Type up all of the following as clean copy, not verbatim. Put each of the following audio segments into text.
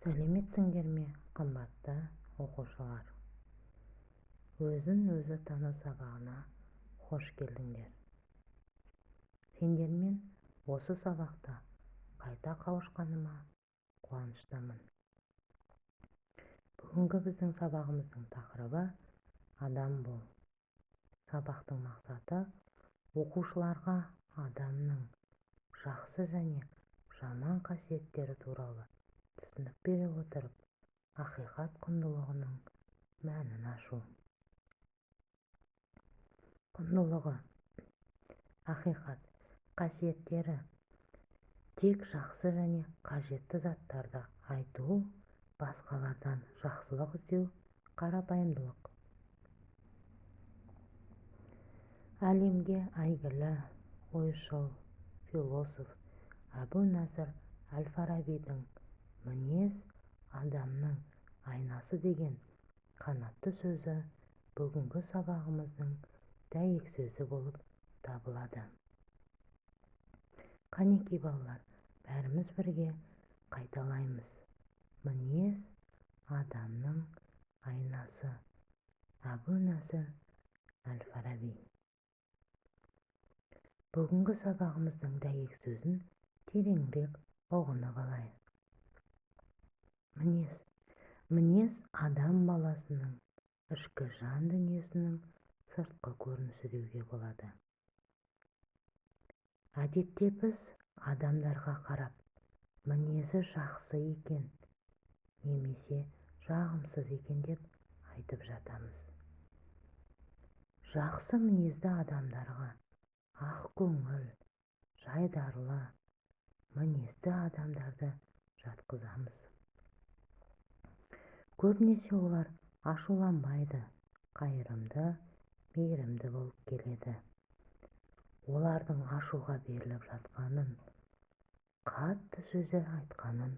сәлеметсіңдер ме, қымбатты оқушылар? өзін-өзі тану сабағына қош келдіңдер. сендермен осы сабақта қайта қауышқаныма қуаныштымын. бүгінгі біздің сабағымыздың тақырыбы адам бол. сабақтың мақсаты оқушыларға адамның жақсы және жаман қасиеттері туралы түсінік бере отырып, ақиқат құндылығының мәнін ашу. құндылығы: ақиқат қасиеттері тек жақсы және қажетті заттарды айту, басқалардан жақсылық іздеу, қарапайымдылық. әлемге әйгілі ойшыл, философ әбу-насыр әл-фарабидің мінез адамның айнасы деген қанатты сөзі бүгінгі сабағымыздың дәйек сөзі болып табылады. қанекей балалар, бәріміз бірге қайталаймыз. мінез адамның айнасы. әбу-насыр әл-фараби. бүгінгі сабағымыздың дәйек сөзін тереңірек ұғынып алайық. мінез адам баласының ішкі жан дүниесінің сыртқы көрінісі деуге болады. әдетте біз адамдарға қарап, мінезі жақсы екен немесе жағымсыз екен деп айтып жатамыз. жақсы мінезді адамдарға ақ көңіл, жайдарлы мінезді адамдарды жатқызамыз. көбінесе олар ашуланбайды, қайырымды, мейірімді болып келеді. олардың ашуға беріліп жатқанын, қатты сөздер айтқанын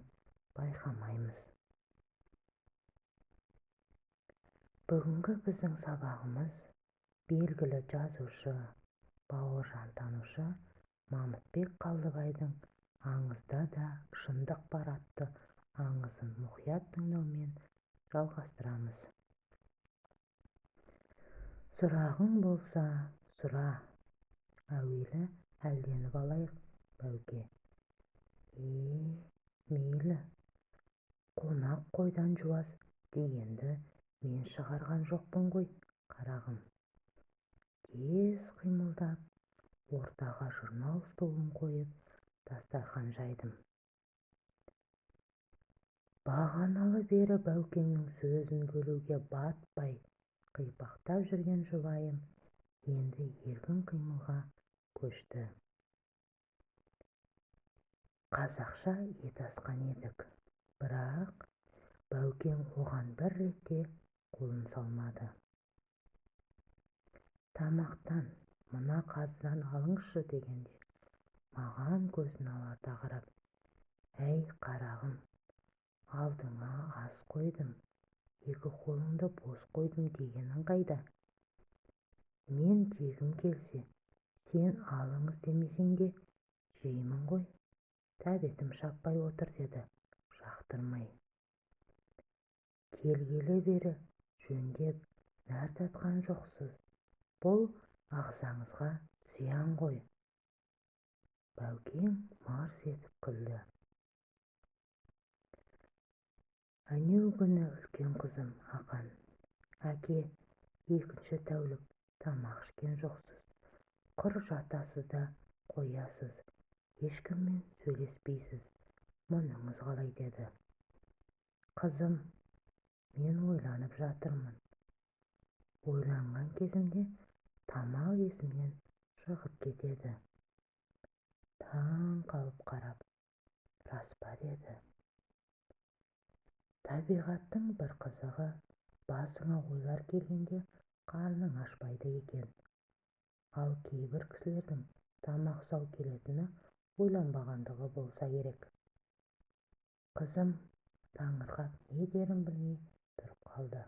байқамаймыз. бүгінгі біздің сабағымыз белгілі жазушы, бауыржантанушы мамытбек қалдыбайдың аңызда да шындық бар атты аңызын мұқият тыңдаумен жалғастырамыз. сұрағың болса сұра. әуелі әлденіп алайық бәуке. мейлі, қонақ қойдан жуас дегенді мен шығарған жоқпын ғой, қарағым. тез қимылдап, ортаға журнал столын қойып, дастархан жайдым. бағаналы бері бәукеңнің сөзін бөлуге батпай қипақтап жүрген жұбайым енді еркін қимылға көшті. қазақша ет асқан едік, бірақ бәукең оған бір ретте қолын салмады. тамақтан мына қазыдан алыңызшы дегенде маған көзін аларта қарап, әй қарағым, алдыңа ас қойдым, екі қолыңды бос қойдым дегенің қайда? мен жегім келсе, сен алыңыз демесең де жеймін ғой, тәбетім шаппай отыр деді жақтырмай. келгелі бері жөндеп нәр татқан жоқсыз, бұл ағзаңызға зиян ғой. бәукең мырс етіп күлді. әнеугүні үлкен қызым Ақан, әке, екінші тәулік тамақ ішкен жоқсыз, құр жатасыз да қоясыз, ешкіммен сөйлеспейсіз, мұныңыз қалай деді. қызым, мен ойланып жатырмын. ойланған кезімде тамақ есімнен шығып кетеді. таң қалып қарап, рас па деді. табиғаттың бір қызығы, басыңа ойлар келгенде қарның ашпайды екен. ал кейбір кісілердің тамақ сау келетіні ойланбағандығы болса керек. қызым таңырқап не дерін білмей тұрып қалды.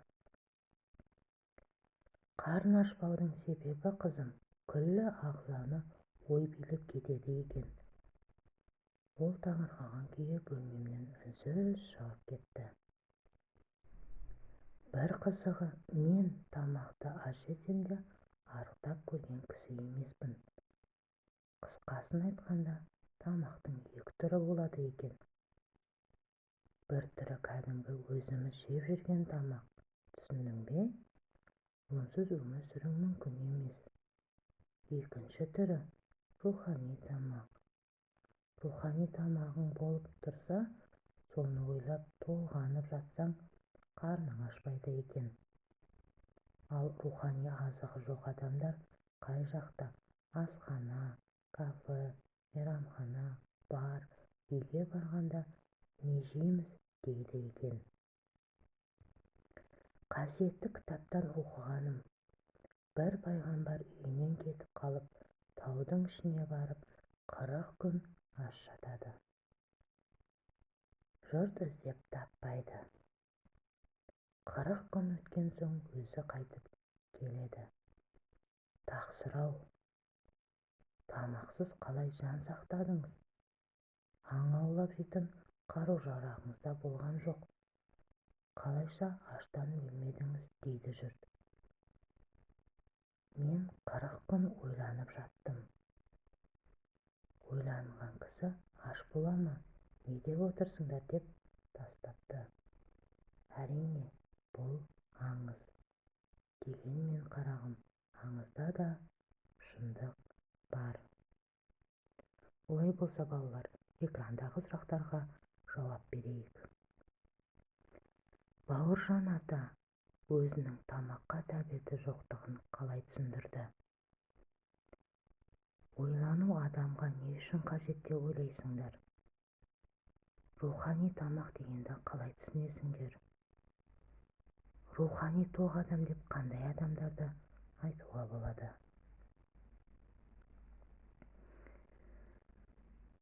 қарын ашпаудың себебі қызым күллі ағзаны ой билеп кетеді екен. Ол таңырқаған күйі бөлмемнен үнсіз шығып кетті. Бір қызығы, мен тамақты аз жесем де арықтап көрген кісі емеспін. Қысқасын айтқанда, тамақтың екі түрі болады екен. Bir түрі кәдімгі өзіміз жеп жүрген тамақ, түсіндің бе? Онсыз өмір сүру мүмкін емес. Екінші түрі рухани тамақ. Рухани тамағың болып тұрса, соны ойлап толғанып жатсаң, қарның ашпайды екен. Ал рухани азығы жоқ адамдар қай жақта асхана, кафе, мейрамхана, бар, үйге барғанда не жейміз дейді екен. Қасиетті кітаптан оқығаным, бір пайғамбар үйінен кетіп қалып, таудың ішіне барып, 40 күн аш жатады. Жұрт іздеп таппайды. 40 күн өткен соң өзі қайтып келеді. Тақсыр-ау, тамақсыз қалай жан сақтадыңыз? Аң аулап жейтін қару-жарағыңыз да болған жоқ. Қалайша аштан өлмедіңіз дейді жұрт. Мен 40 күн ойланып жаттым. Ойланған кісі аш бола ма? Не деп отырсыңдар деп тастапты. Әрине, бұл аңыз. Дегенмен қарағым, аңызда да шындық бар. Олай болса балалар, экрандағы сұрақтарға жауап берейік. Бауыржан ата өзінің тамаққа тәбеті жоқтығын қалай түсіндірді? Ойлану адамға не үшін қажет деп ойлайсыңдар? Рухани тамақ дегенді қалай түсінесіңдер? Рухани тоқ адам деп қандай адамдарды айтуға болады?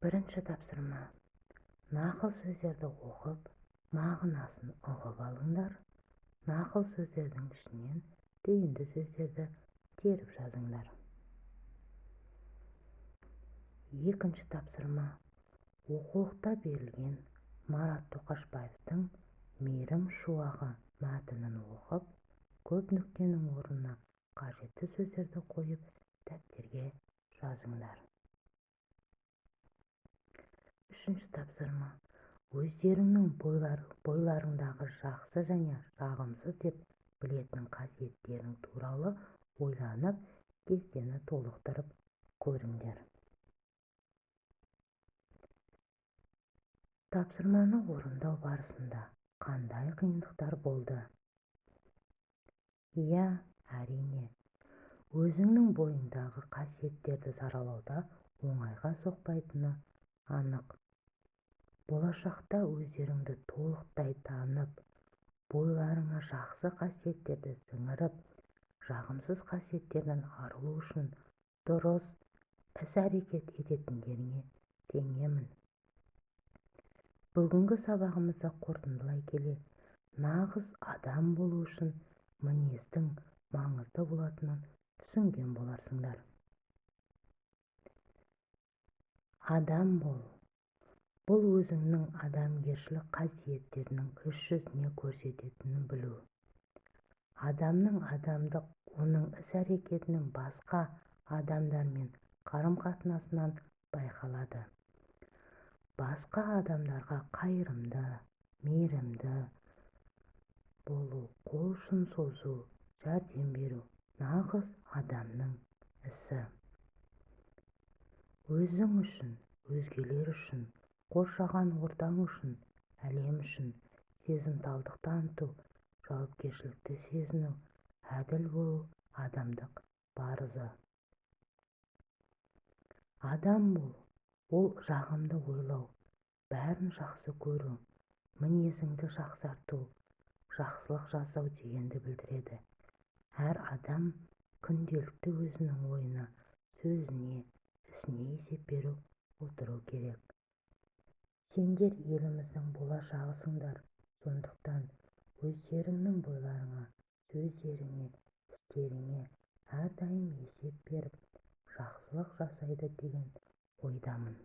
Бірінші тапсырма. Нақыл сөздерді оқып, мағынасын ұғып алыңдар. Нақыл сөздердің ішінен түйінді сөздерді теріп жазыңдар. Екінші тапсырма. Оқулықта берілген Марат Тоқашбаевтың «Мейірім шуағы» мәтінін оқып, көп нүктенің орнына қажетті сөздерді қойып, дәптерге жазыңдар. Үшінші тапсырма. Өздеріңнің бойларыңдағы жақсы және жағымсыз деп білетін қасиеттерің туралы ойланып, кестені толықтырып көріңдер. Тапсырманы орындау барысында қандай қиындықтар болды? Иә, әрине. Өзіңнің бойыңдағы қасиеттерді саралауда оңайға соқпайтыны анық. Болашақта өздеріңді толықтай танып, бойларыңа жақсы қасиеттерді сіңіріп, жағымсыз қасиеттерден арылу үшін дұрыс іс-әрекет ететіндеріңе сенемін. Бүгінгі сабағымызды қорытындылай келе, нағыз адам болу үшін мінездің маңызды болатынын түсінген боларсыңдар. Адам бол. Бұл өзіңнің адамгершілік қасиеттерінің іс жүзіне көрсететінін білу. Адамның адамдық оның іс-әрекетінің басқа адамдармен қарым-қатынасынан байқалады. Басқа адамдарға қайырымды, мейірімді болу, қол ұшын созу, жәрдем беру нағыз адамның ісі. Өзің үшін, өзгелер үшін, қоршаған ортаң үшін, әлем үшін сезімталдық таныту, жауапкершілікті сезіну, әділ болу адамдық парызы. Адам бол, ол жағымды ойлау, бәрін жақсы көру, мінезіңді жақсарту, жақсылық жасау дегенді білдіреді. Әр адам күнделікті өзінің ойына, сөзіне, ісіне есеп беру отыру керек. Сендер еліміздің болашағысыңдар, сондықтан өздеріңнің бойларыңа, сөздеріңе, істеріңе әрдайым есеп беріп, жақсылық жасайды деген ойдамын.